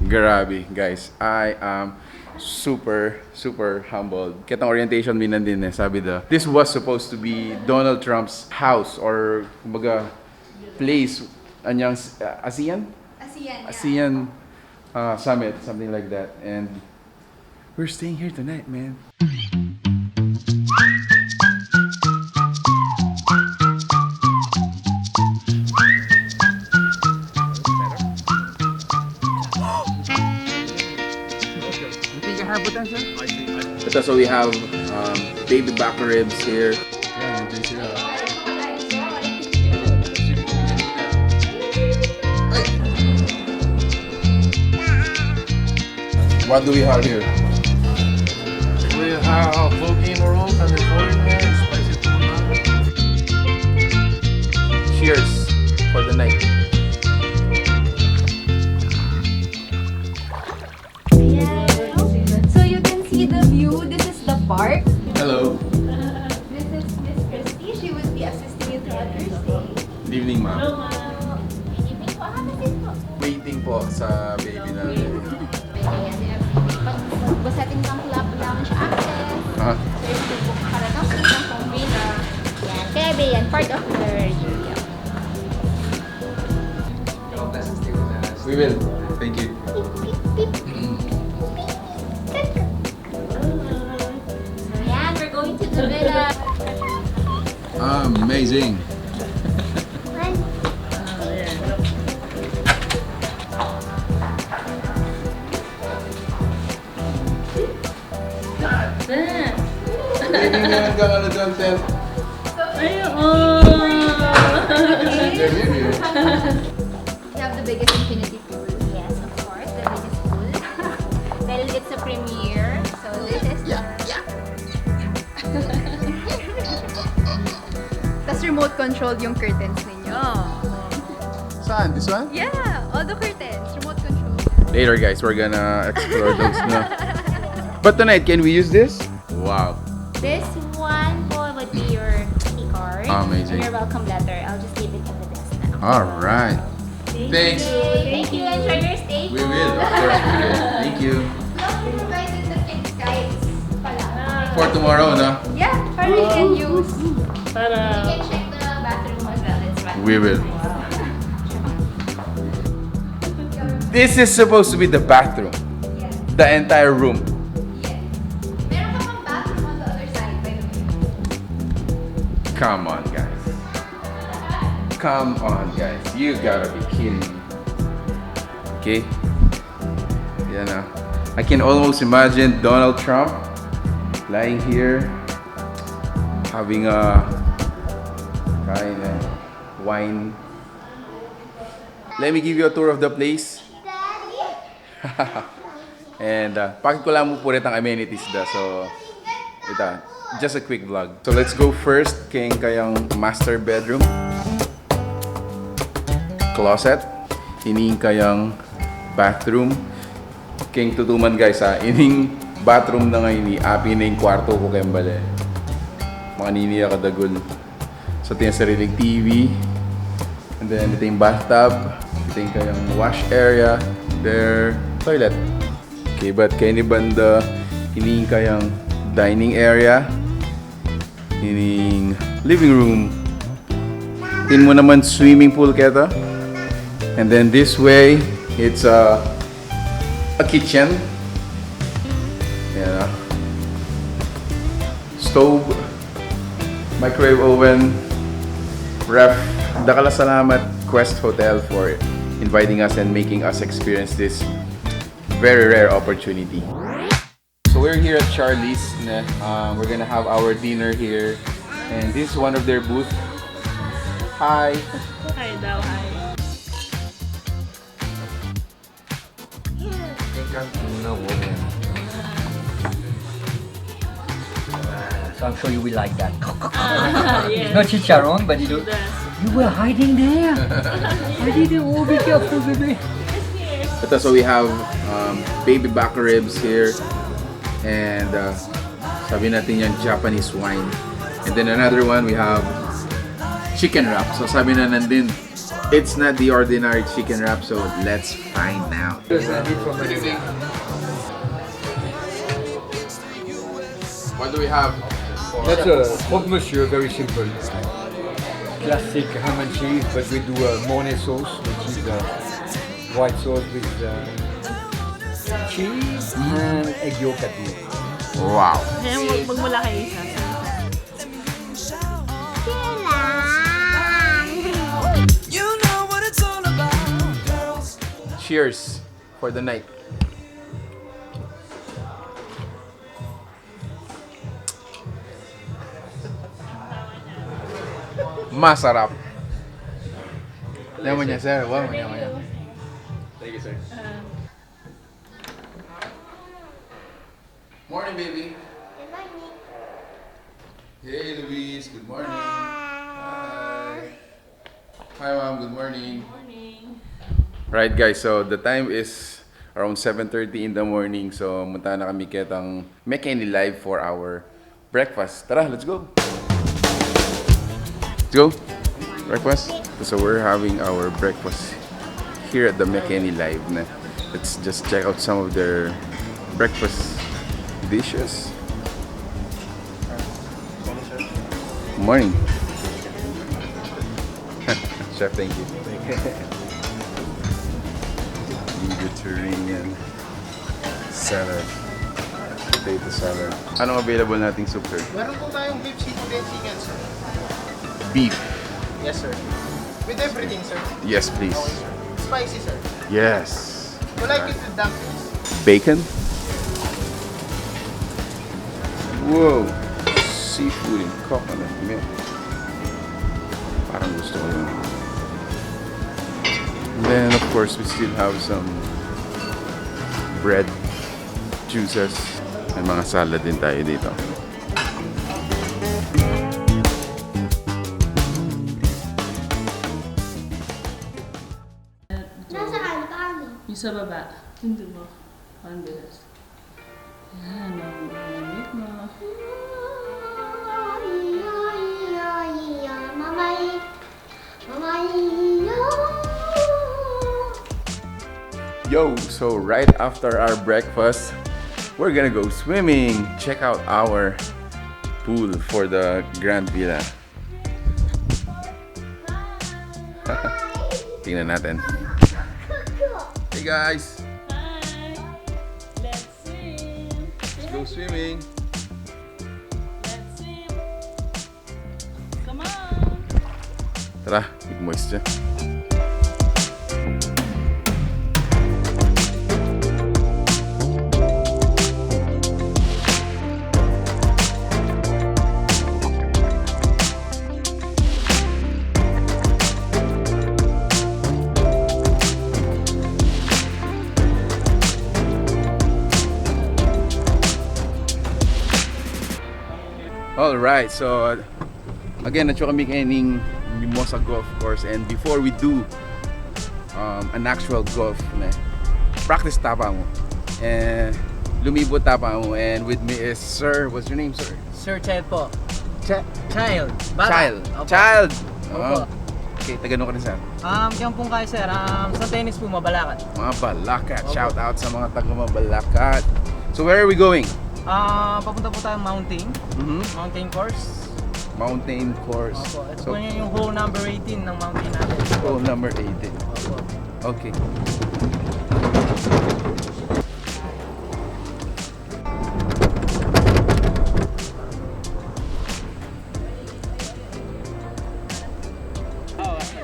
Grabe, guys. I am super humbled. Kitang orientation din din eh, sabi this was supposed to be Donald Trump's house or kumbaga place anyang ASEAN? ASEAN summit, something like that. And we're staying here tonight, man. Ito, so we have baby back ribs here. What do we have here? We have volcano rolls and the foreigner, spicy tuna. Cheers for the night. So you can see the view. This is the park. Hello. This is Miss Christy. She will be assisting you throughout your stay. Good evening, ma'am. Evening po. Waiting po sa baby namin. Basta tingnan lang siya access. So if you book para ng suite ng home villa. Yan. Kaya ba yan? Part of the area. We will. Thank you. So yan, we're going to the villa. Amazing. Hindi naman ka ano dyan, Ted. We have the biggest infinity pool. Yes, of course, the biggest pool. Well, it's a premiere, so this is Tapos remote controlled yung curtains ninyo. Saan? This one? Yeah, all the curtains, remote controlled. Later, guys, we're gonna explore those na. But tonight, can we use this? Wow. This one would be your key card. Amazing. And your welcome letter. I'll just leave it at the desk now. Alright. Thanks. Thank you. Enjoy your stay. We will, of course we will. Thank you. We also provided the kids guides pala. For tomorrow, no? Yeah, para you can use. Para You can check the bathroom as well. It's fine. We will. This is supposed to be the bathroom. Yes. The entire room. Yes. Meron ka pang bathroom on the other side, by the way. Come on, guys. Come on, guys. You gotta be kidding me. Okay? Yan na. I can almost imagine Donald Trump lying here, having a kind of wine. Let me give you a tour of the place. And pakit ko lang mo po rin ang amenities da. So, ito, just a quick vlog. So, let's go first kayang master bedroom. Closet. Ining kayang bathroom. King tutuman guys ha. Ining bathroom na ngayon ni api na yung kwarto ko kayang bale. Mga niniya kadagol. So, ito yung sariling TV. And then, ito yung bathtub. Ito yung kayang wash area. There, toilet. Okay, but kaya ni banda, ining kayang dining area. Ining living room. In mo naman swimming pool keta. And then this way, it's a kitchen. Yeah. Stove, microwave oven, ref. Dakala salamat Quest Hotel for inviting us and making us experience this very rare opportunity. So we're here at Charlie's. We're gonna have our dinner here, and this is one of their booths. Hi. hi daw, hi. So I'm sure you will like that. Yes. Not chicharron, but you Yes. you were hiding there. I didn't. Oh, be careful, baby. Ito, so we have baby back ribs here, and sabi natin yung Japanese wine. And then another one, we have chicken wrap. So sabi na nandun, It's not the ordinary chicken wrap, so let's find out. What do we have? That's a croque monsieur, very simple. Classic ham and cheese, but we do a mornay sauce, which is white sauce with cheese and egg yolk at the end. Wow. Kaya magmula kayo isa. Cheers for the night. Masarap. Lemon niya, sir. Wow, lemon niya. Thank you, sir. Morning, baby. Good morning. Hey, Luis. Good morning. Hi. Hi, mom. Good morning. Right, guys. So the time is around 7:30 in the morning. So munta na kami ketang McKinney Live for our breakfast. Tara, let's go. Let's go. Breakfast. So we're having our breakfast here at the McKinney Live. Let's just check out some of their breakfast dishes. Morning. Chef, thank you. Mediterranean salad. Potato salad. Anong available nating soup, sir? Meron po tayong beef seafood and chicken, sir. Beef. Yes, sir. With everything, sir. Yes, please. Okay, sir. Spicy, sir. Yes. You like it with dumplings? Bacon. Whoa. Seafood and coconut milk. Parang gusto ko yun. And then, of course, we still have some bread, juices, and mga salad din tayo dito. Nasaan ka? Yung sa baba. Hindi mo. Ang bilis. Yan. Ang lamig mo. Yo, so right after our breakfast, we're gonna go swimming. Check out our pool for the Grand Villa. Tingnan natin. Hey guys, Hi! Let's swim! let's go swimming. Let's swim! Come on! Tara, big moisture. Alright, so again, nacho kami kaning Mimosa Golf Course, and before we do an actual golf, practice tapa mo. And lumibot tapa mo, and with me is Sir, what's your name, sir? Sir Child po. Child. Bata. Opo. Child. Opo. Okay, tagano ka rin, sir. Diyan po kayo, sir. Sa tennis po, Mabalakat. Mga Balakat. Opo. Shout out sa mga taga Mabalakat. So where are we going? Papunta po tayo mountain. Mountain course. Mountain course. Opo. Ito So, po yung hole number 18 ng mountain natin. hole number 18. Opo. Okay.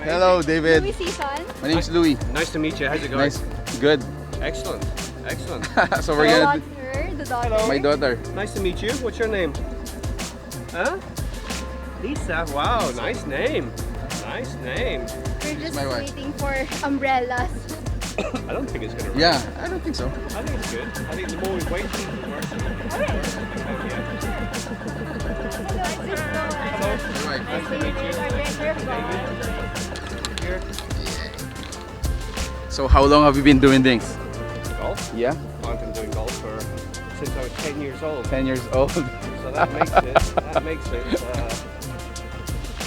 Hello, David. Louis Season. My name's Louis. Nice to meet you. How's it going? Nice. Good. Excellent. Excellent. So we're The gonna daughter. The daughter. my daughter. Nice to meet you. What's your name? Huh? Lisa. Wow, nice name. Nice name. We're just my wife. waiting for umbrellas. I don't think it's gonna rain. Yeah, I don't think so. I think it's good. I think the more we wait, the worse. Nice to meet you. Here. So how long have you been doing things? Golf. Yeah, I've been doing golf since I was 10 years old. 10 years old. So that makes it.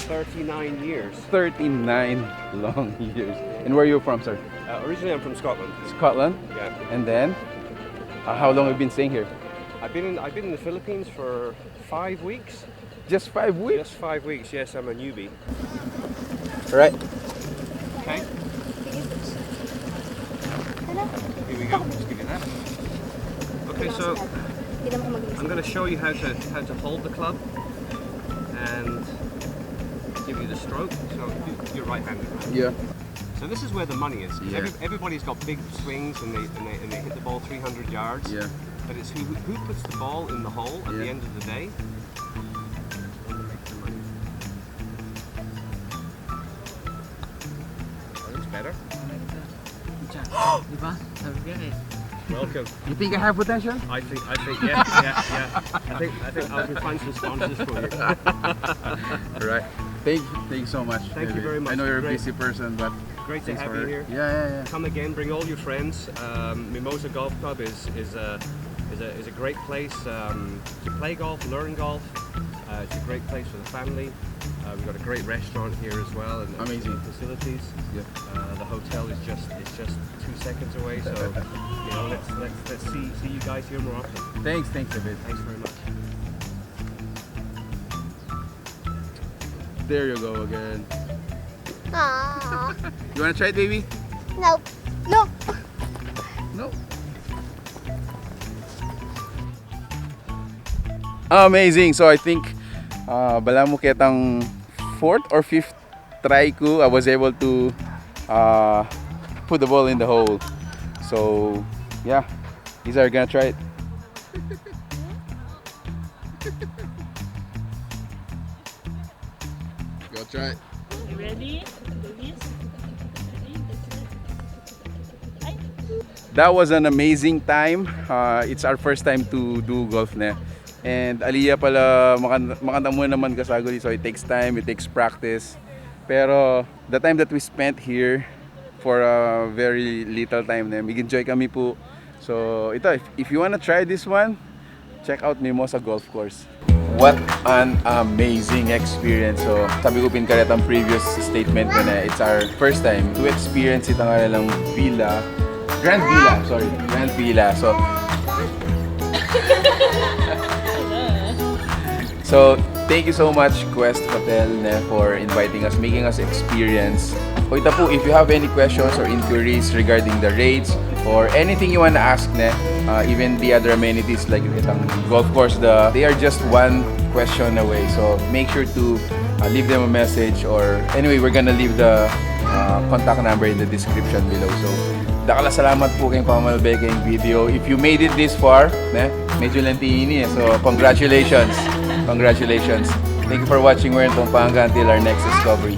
39 years. 39 long years. And where are you from, sir? Originally, I'm from Scotland. Scotland. Yeah. And then, how long have you been staying here? I've been in the Philippines for 5 weeks. Just 5 weeks. Just 5 weeks. Yes, I'm a newbie. All right. Okay. Here we go. Just give you that. Okay, so I'm going to show you how to hold the club and give you the stroke. So you're right-handed, right? Yeah. So this is where the money is. Yeah. Everybody's got big swings and they hit the ball 300 yards. Yeah. But it's who puts the ball in the hole at the Yeah. end of the day. Oh, it's better. Welcome. You think I have potential? I think, yeah. I think I can find some sponsors for you. All right. Thank you so much. Thank you David. very much. I know you're a Great. busy person, but Great to thanks have for you here. Yeah. Come again, bring all your friends. Mimosa Golf Club is a great place to play golf, learn golf. It's a great place for the family. We've got a great restaurant here as well, and Amazing. facilities. Yeah. The hotel is just 2 seconds away, so you know let's see you guys here more often. Thanks, David. Thanks very much. There you go again. Aww. You wanna try it, baby? Nope. Nope. No. Amazing. So I think bala mo kitang 4th or 5th try ko, I was able to put the ball in the hole. So yeah, these are gonna try it. Go try it. You ready? Do this. That was an amazing time. It's our first time to do golf na. And Aliyah pala, makanta mo naman kasaguli. So it takes time, it takes practice. Pero the time that we spent here for a very little time na, mag-enjoy kami po. So ito, if you wanna try this one, check out Mimosa Golf Course. What an amazing experience. So sabi ko pinkaret ang previous statement ko na it's our first time to experience itang kanilang villa. Grand Villa. So thank you so much Quest Hotel for inviting us, making us experience. O ito po, if you have any questions or inquiries regarding the rates or anything you want to ask even the other amenities like itang golf course, they are just one question away. So make sure to leave them a message, or anyway, we're gonna leave the contact number in the description below. So dakala salamat po kayong pamalbay kayong video. If you made it this far, medyo lantini. So congratulations. Thank you for watching. We're in Pampanga until our next discovery.